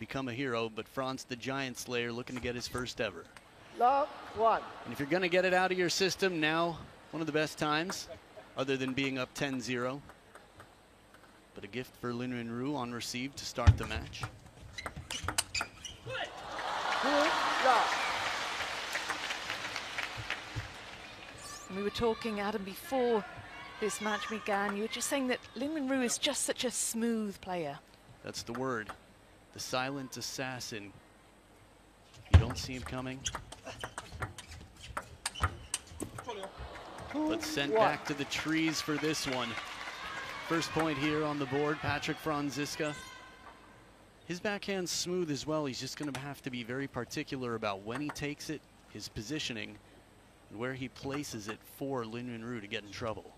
become a hero, but Franz, the Giant Slayer, looking to get his first ever. Love 1. And if you're going to get it out of your system now, one of the best times, other than being up 10-0. But a gift for Lin Yunru on receive to start the match. Good job. We were talking, Adam, before this match began. You were just saying that Lin Yunru is just such a smooth player. That's the word. The silent assassin. You don't see him coming. But sent back to the trees for this one. First point here on the board, Patrick Franziska. His backhand's smooth as well. He's just going to have to be very particular about when he takes it, his positioning, and where he places it for Lin Yunru to get in trouble.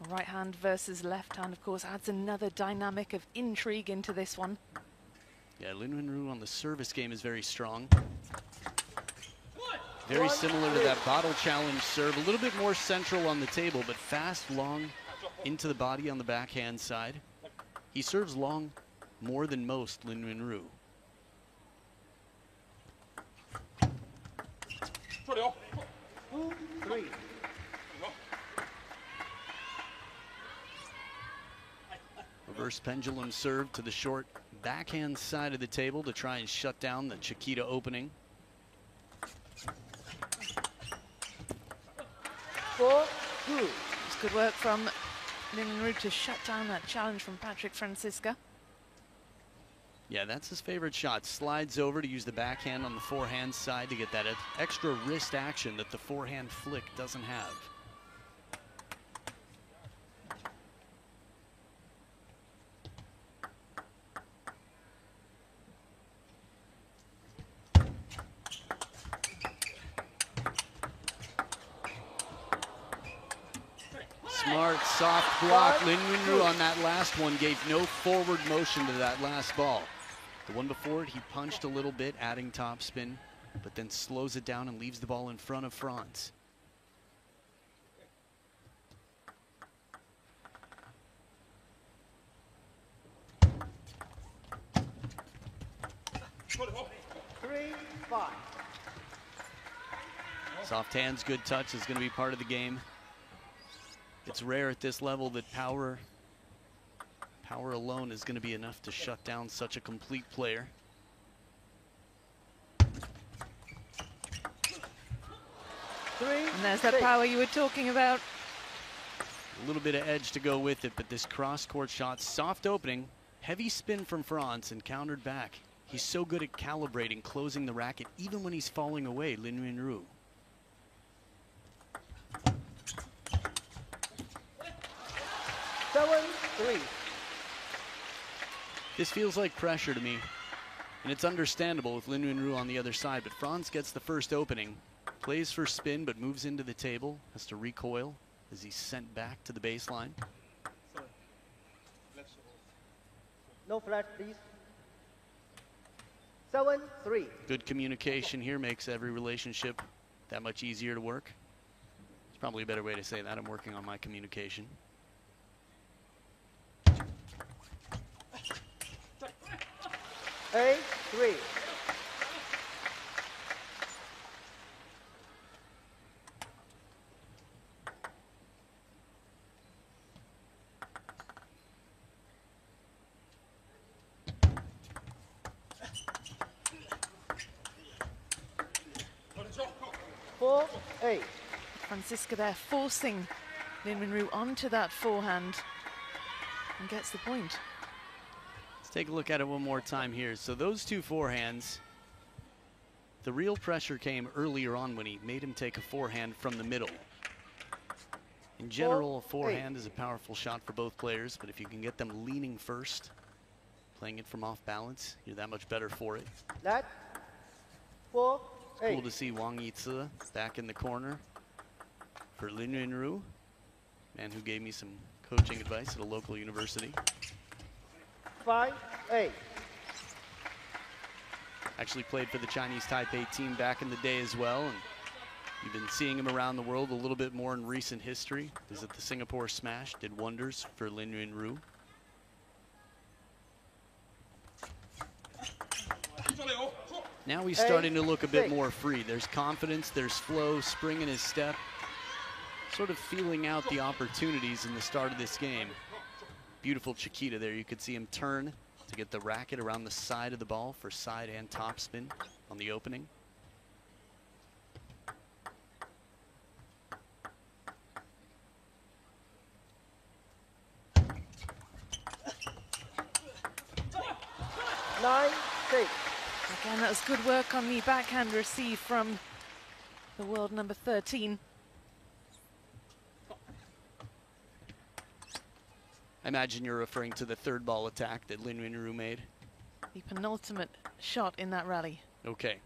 Right hand versus left hand, of course, adds another dynamic of intrigue into this one. Yeah, Lin Yunru on the service game is very strong. Very similar to that bottle challenge serve, a little bit more central on the table, but fast, long, into the body on the backhand side. He serves long more than most, Lin Yunru. Reverse pendulum serve to the short backhand side of the table to try and shut down the Chiquita opening. 4-2. It's good work from Lin Yunru to shut down that challenge from Patrick Franziska. Yeah, that's his favorite shot. Slides over to use the backhand on the forehand side to get that extra wrist action that the forehand flick doesn't have. Smart, soft block. Lin Yunru on that last one gave no forward motion to that last ball. The one before it, he punched a little bit, adding topspin, but then slows it down and leaves the ball in front of Franz. Soft hands, good touch is going to be part of the game. It's rare at this level that power alone is going to be enough to shut down such a complete player. And there's that power you were talking about. A little bit of edge to go with it, but this cross-court shot, soft opening, heavy spin from Franz and countered back. He's so good at calibrating, closing the racket, even when he's falling away, Lin Yunru. This feels like pressure to me, and it's understandable with Lin Yunru on the other side, but Franz gets the first opening, plays for spin, but moves into the table, has to recoil as he's sent back to the baseline. No flash, please. 7-3. Good communication here makes every relationship that much easier to work. It's probably a better way to say that. I'm working on my communication. A3. Franziska there forcing Lin Yunru onto that forehand and gets the point. Let's take a look at it one more time here. So those two forehands, the real pressure came earlier on when he made him take a forehand from the middle. In general, a forehand is a powerful shot for both players, but if you can get them leaning first, playing it from off balance, you're that much better for it. That 4-8. Cool to see Wang Yitze back in the corner for Lin Yunru, man who gave me some coaching advice at a local university. 5-8. Actually played for the Chinese Taipei team back in the day as well, and you've been seeing him around the world a little bit more in recent history. Is at the Singapore Smash, did wonders for Lin Yunru. Now he's starting to look a bit more free. There's confidence, there's flow, spring in his step. Sort of feeling out the opportunities in the start of this game. Beautiful Chiquita there. You could see him turn to get the racket around the side of the ball for side and top spin on the opening. Nine, 6. Again, that was good work on the backhand receive from the world number 13. I imagine you're referring to the third ball attack that Lin Yunru made. The penultimate shot in that rally. Okay.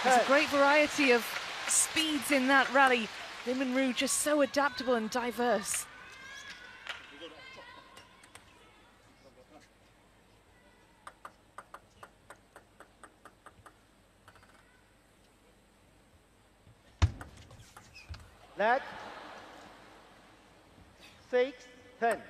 There's a great variety of speeds in that rally. Lin Yunru just so adaptable and diverse. Net 6, 10.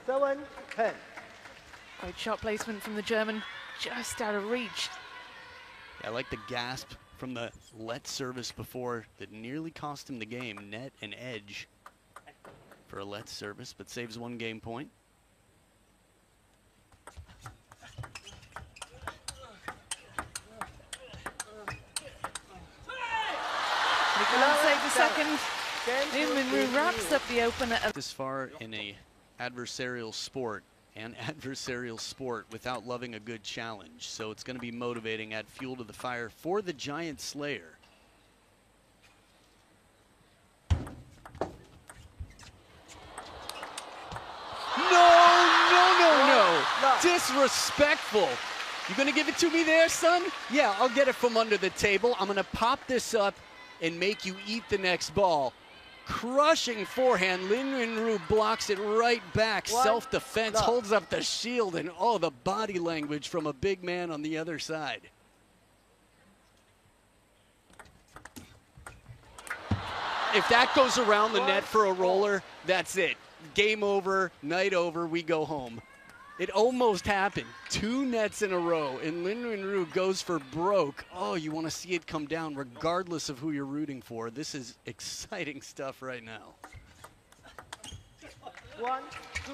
Seven, 10. Great shot placement from the German, just out of reach. I like the gasp from the let service before that nearly cost him the game. Net and edge for a let service, but saves one game point. He can't save the second. Lin Yunru wraps up the opener. This far in a adversarial sport without loving a good challenge. So it's going to be motivating, add fuel to the fire for the Giant Slayer. No. Disrespectful. You gonna give it to me there, son? Yeah, I'll get it from under the table. I'm gonna pop this up and make you eat the next ball. Crushing forehand. Lin Yunru blocks it right back. Self-defense, holds up the shield, and oh, the body language from a big man on the other side. If that goes around the net for a roller, that's it. Game over, night over, we go home. It almost happened. 2 nets in a row, and Lin Yunru goes for broke. Oh, you want to see it come down regardless of who you're rooting for. This is exciting stuff right now. 1, 2.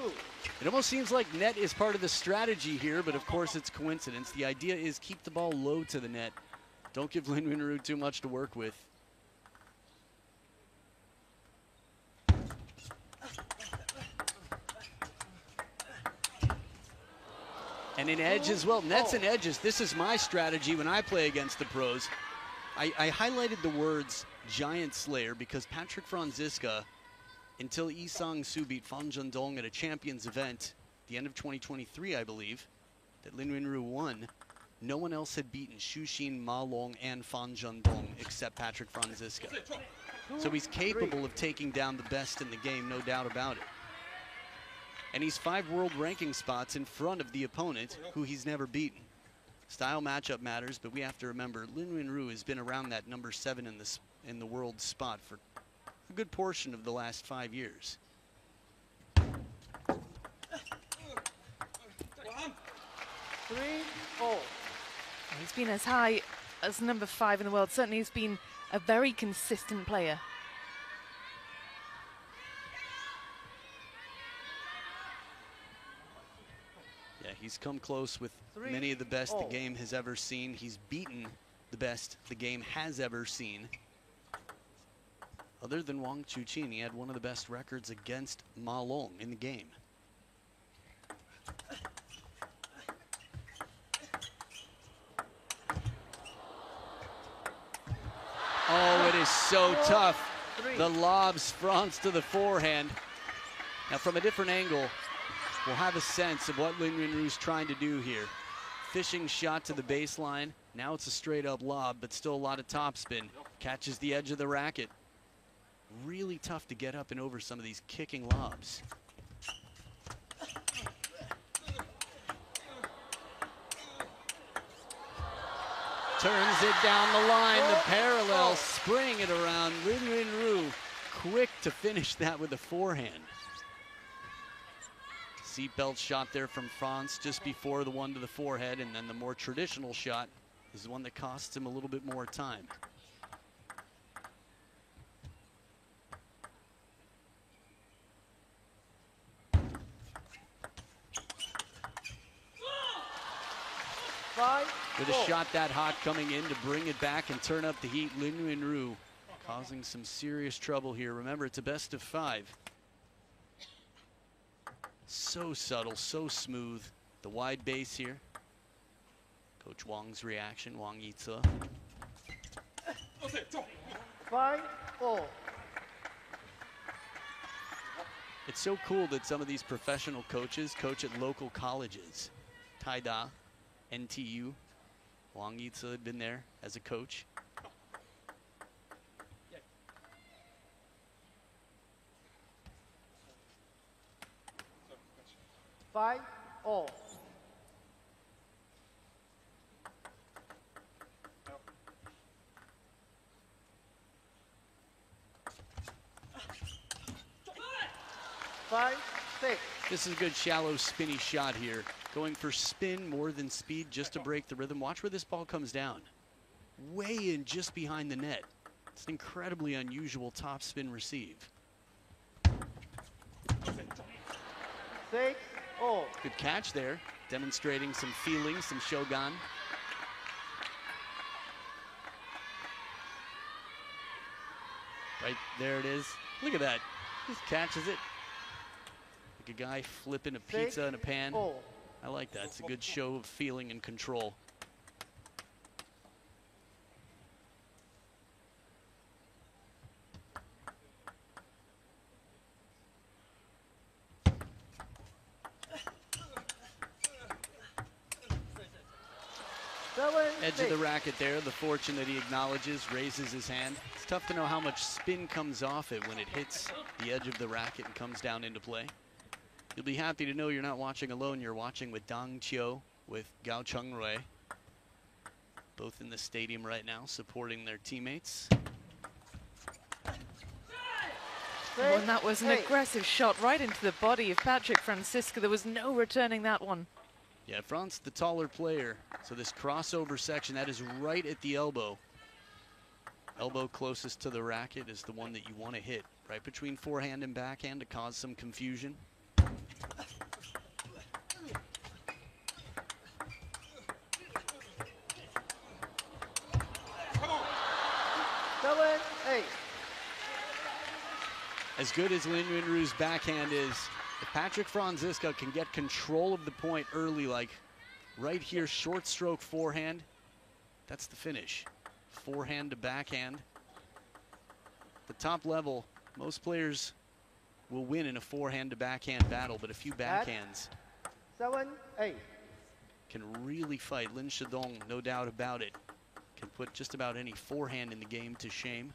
It almost seems like net is part of the strategy here, but of course it's coincidence. The idea is keep the ball low to the net. Don't give Lin Yunru too much to work with. And an edge as well. Nets and edges. This is my strategy when I play against the pros. I highlighted the words Giant Slayer because Patrick Franziska, until Yi Sang-soo beat Fan Zhendong at a Champions event, the end of 2023, I believe, that Lin Yunru won, no one else had beaten Xu Xin, Ma Long, and Fan Zhendong except Patrick Franziska. So he's capable of taking down the best in the game, no doubt about it. And he's 5 world ranking spots in front of the opponent, who he's never beaten. Style matchup matters, but we have to remember Lin Yunru has been around that number 7 in the world spot for a good portion of the last 5 years. 3, 4. He's been as high as number 5 in the world. Certainly he's been a very consistent player. Yeah, he's come close with many of the best the game has ever seen. He's beaten the best the game has ever seen. Other than Wang Chuqin, he had one of the best records against Ma Long in the game. Oh, it is so tough. The lobs Franz to the forehand. Now from a different angle, we'll have a sense of what Lin Yunru's trying to do here. Fishing shot to the baseline. Now it's a straight up lob, but still a lot of topspin. Catches the edge of the racket. really tough to get up and over some of these kicking lobs. Turns it down the line, the parallel, spraying it around. Lin Ru, quick to finish that with a forehand. Seatbelt shot there from France just before the one to the forehead, and then the more traditional shot is the one that costs him a little bit more time. With a shot that hot coming in to bring it back and turn up the heat, Lin Ru causing some serious trouble here. Remember, it's a best of 5. So subtle, so smooth. The wide base here. Coach Wang's reaction, Wang Yitze. 5-4. It's so cool that some of these professional coaches coach at local colleges. Taida, NTU. Wang Yitze had been there as a coach. Five all. Five, 6. This is a good shallow spinny shot here. Going for spin more than speed just to break the rhythm. Watch where this ball comes down. Way in just behind the net. It's an incredibly unusual top spin receive. 6 all. Good catch there, demonstrating some feeling, some shogun. Right there it is. Look at that. Just catches it. Like a guy flipping a pizza in a pan. I like that. It's a good show of feeling and control. Edge of the racket there, the fortune that he acknowledges, raises his hand. It's tough to know how much spin comes off it when it hits the edge of the racket and comes down into play. You'll be happy to know you're not watching alone. You're watching with Dang Chiu, with Gao Chengwei. Both in the stadium right now, supporting their teammates. Oh, and that was an aggressive shot right into the body of Patrick Franziska. There was no returning that one. Yeah, France, the taller player. So this crossover section, that is right at the elbow. Elbow closest to the racket is the one that you want to hit. Right between forehand and backhand to cause some confusion. 7-8. As good as Lin Ru's backhand is, if Patrick Franziska can get control of the point early, like right here, short stroke forehand, that's the finish. Forehand to backhand. The top level, most players will win in a forehand to backhand battle, but a few backhands 7-8. can really fight. Lin Shidong, no doubt about it, can put just about any forehand in the game to shame.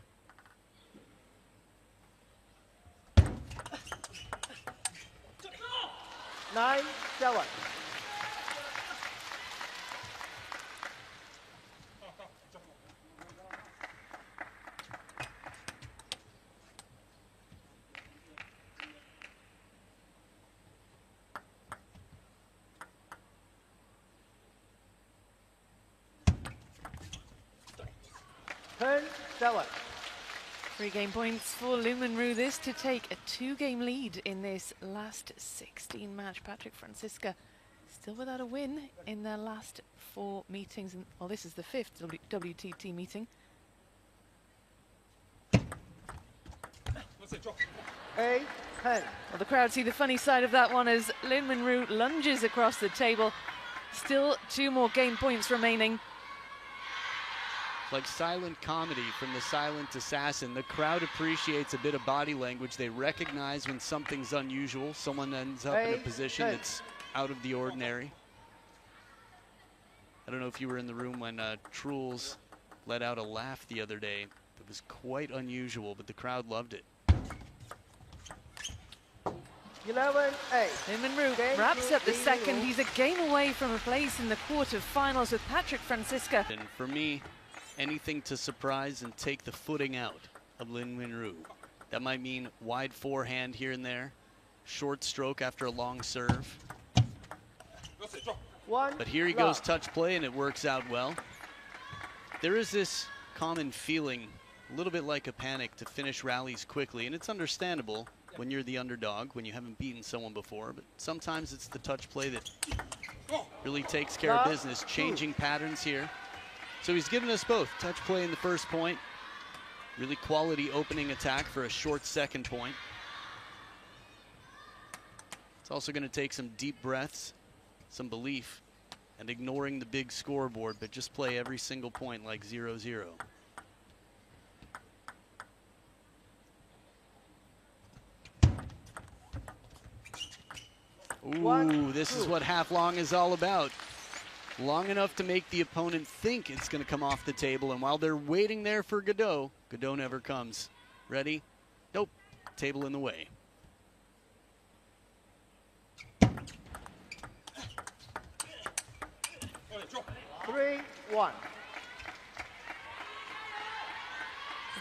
Nine, 7. Ten, 7. 3 game points for Lin Ru. This to take a 2-game lead in this last 16 match. Patrick Franziska still without a win in their last 4 meetings. And, well, this is the 5th WTT meeting. 8, 10. Well, the crowd see the funny side of that one as Lin Ru lunges across the table. Still 2 more game points remaining. Like silent comedy from the silent assassin. The crowd appreciates a bit of body language. They recognize when something's unusual. Someone ends up in a position that's out of the ordinary. I don't know if you were in the room when Truls let out a laugh the other day. It was quite unusual, but the crowd loved it. 11-8. Lin Minru wraps up the second. He's a game away from a place in the quarterfinals with Patrick Franziska. And for me, anything to surprise and take the footing out of Lin Minru. That might mean wide forehand here and there, short stroke after a long serve. But here he goes touch play, and it works out well. There is this common feeling, a little bit like a panic, to finish rallies quickly, and it's understandable when you're the underdog, when you haven't beaten someone before, but sometimes it's the touch play that really takes care of business, changing patterns here. So he's given us both touch play in the first point, really quality opening attack for a short second point. It's also going to take some deep breaths, some belief, and ignoring the big scoreboard, but just play every single point like 0-0. Ooh, this is what half long is all about. Long enough to make the opponent think it's going to come off the table, and while they're waiting there for Godot, Godot never comes. Ready? Nope. Table in the way. Three, 1.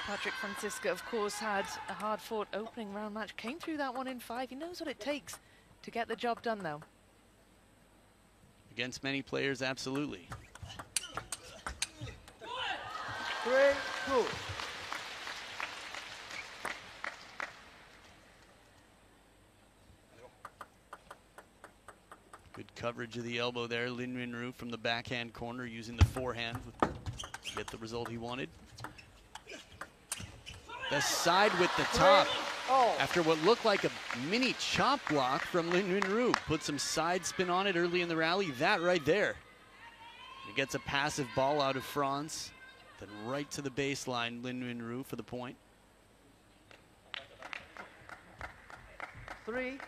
Patrick Franziska, of course, had a hard-fought opening round match. Came through that one in 5. He knows what it takes to get the job done, though. Against many players, absolutely. 3-2. Good coverage of the elbow there. Lin Minru from the backhand corner using the forehand to get the result he wanted. The side with the top. After what looked like a mini chop block from Lin Minru. Put some side spin on it early in the rally. That right there. He gets a passive ball out of Franz. Then right to the baseline, Lin Minru for the point. 3-0.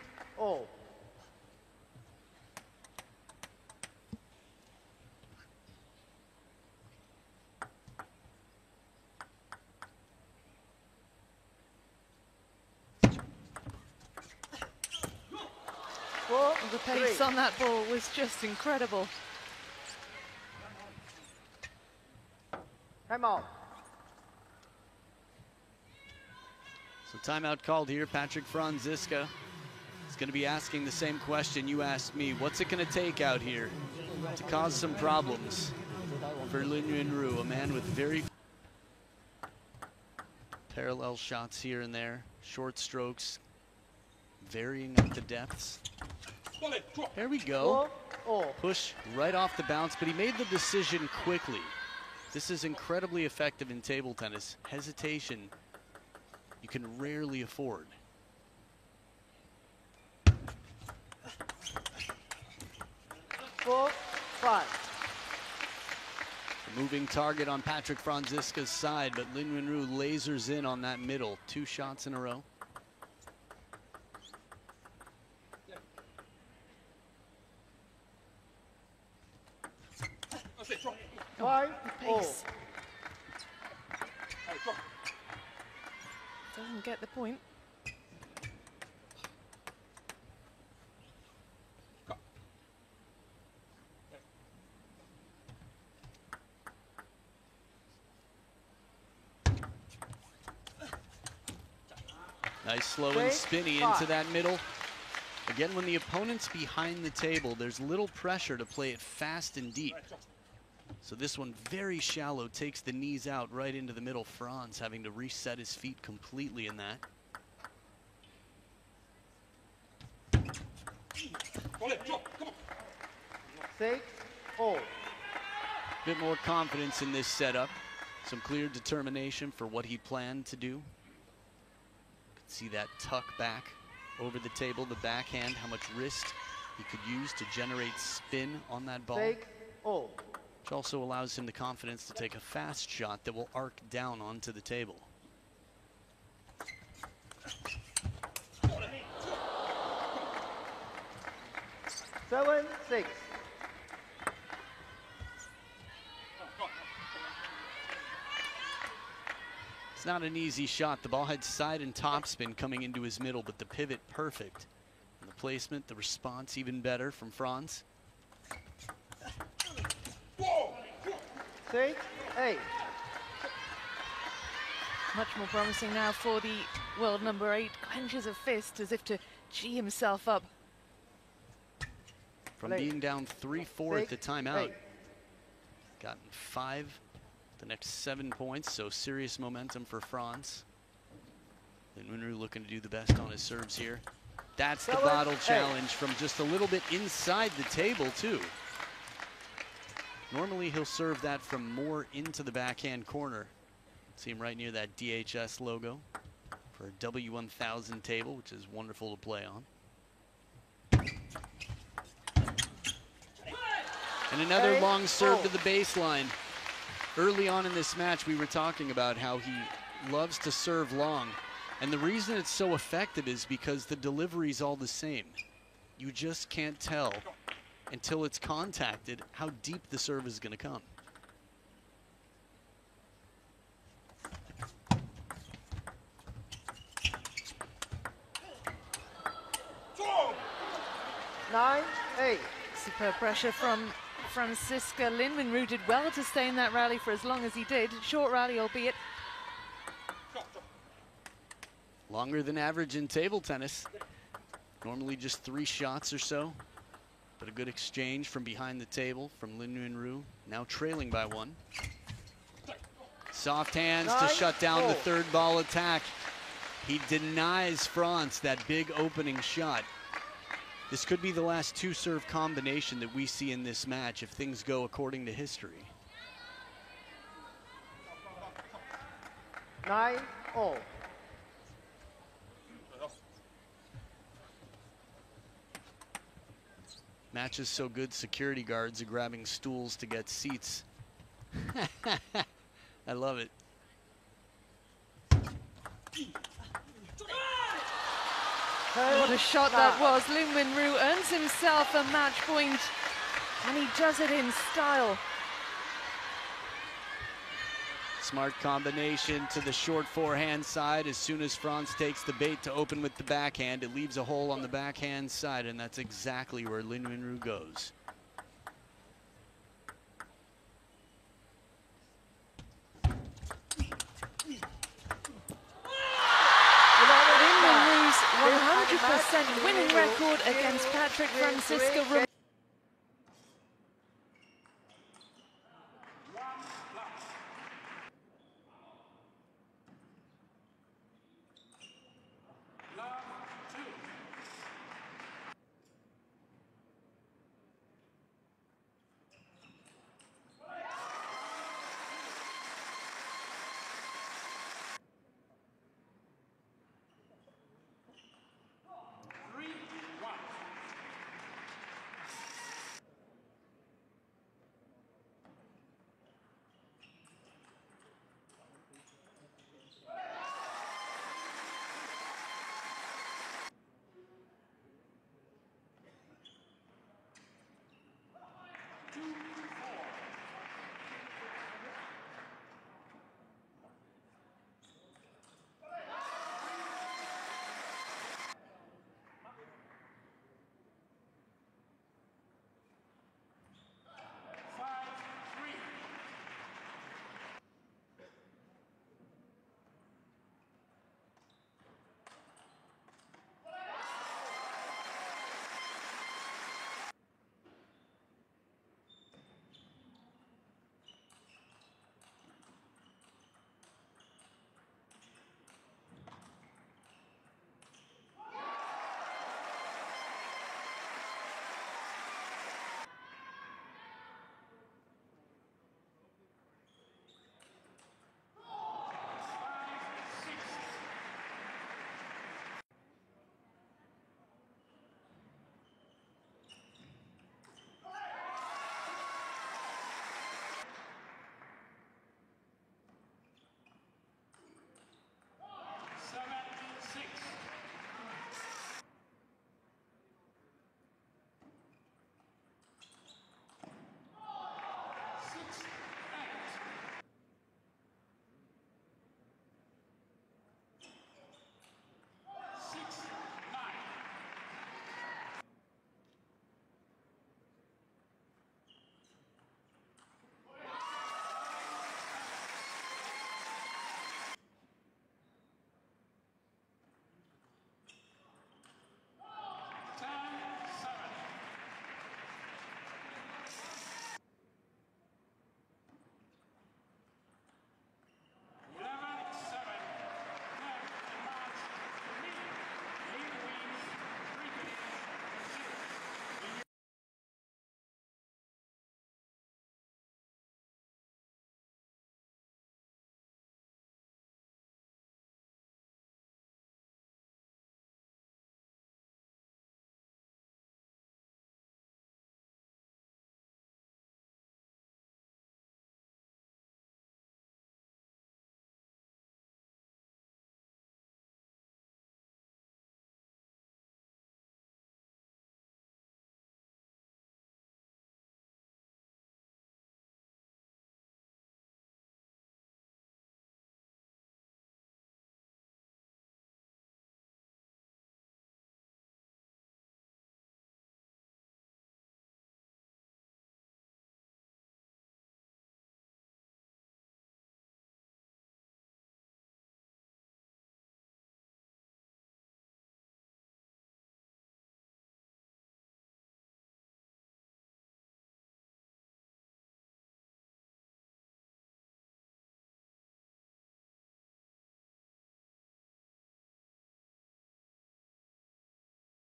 The pace on that ball was just incredible. Timeout. So timeout called here. Patrick Franziska is going to be asking the same question you asked me. What's it going to take out here to cause some problems for Lin Minru, a man with very parallel shots here and there, short strokes, varying up the depths. There we go. Push right off the bounce, but he made the decision quickly. This is incredibly effective in table tennis. Hesitation you can rarely afford. Four, 5. A moving target on Patrick Franziska's side, but Lin Minru lasers in on that middle. 2 shots in a row. Pace. Doesn't get the point. Nice slow and spinny into that middle. Again, when the opponent's behind the table, there's little pressure to play it fast and deep. So this one very shallow, takes the knees out right into the middle. Franz having to reset his feet completely in that. Bit more confidence in this setup. Some clear determination for what he planned to do. Could see that tuck back over the table, the backhand, how much wrist he could use to generate spin on that ball. Which also allows him the confidence to take a fast shot that will arc down onto the table. Seven, 6. It's not an easy shot. The ball had side and topspin coming into his middle, but the pivot perfect. And the placement, the response even better from Franz. 6, 8. Much more promising now for the world number 8. Clenches a fist as if to gee himself up. From being down 3-4 at the timeout, gotten 5 the next 7 points, so serious momentum for Franz. And Wenru looking to do the best on his serves here. That's the bottle challenge from just a little bit inside the table too. Normally he'll serve that from more into the backhand corner. See him right near that DHS logo for a W1000 table, which is wonderful to play on. And another long serve to the baseline. Early on in this match, we were talking about how he loves to serve long. And the reason it's so effective is because the delivery's all the same. You just can't tell until it's contacted how deep the serve is going to come. Nine, 8. Superb pressure from Franziska. Lin Wenru did well to stay in that rally for as long as he did. Short rally, albeit. Longer than average in table tennis. Normally just 3 shots or so. But a good exchange from behind the table from Lin Wenru, now trailing by 1. Soft hands to shut down the third ball attack. He denies Franz that big opening shot. This could be the last 2-serve combination that we see in this match if things go according to history. 9-all. Match is so good, security guards are grabbing stools to get seats. I love it. What a shot that was. Lin Wenru earns himself a match point, and he does it in style. Smart combination to the short forehand side. As soon as Franz takes the bait to open with the backhand, it leaves a hole on the backhand side, and that's exactly where Lin Wenru goes. Lin Wenru's 100% winning record against Patrick Franziska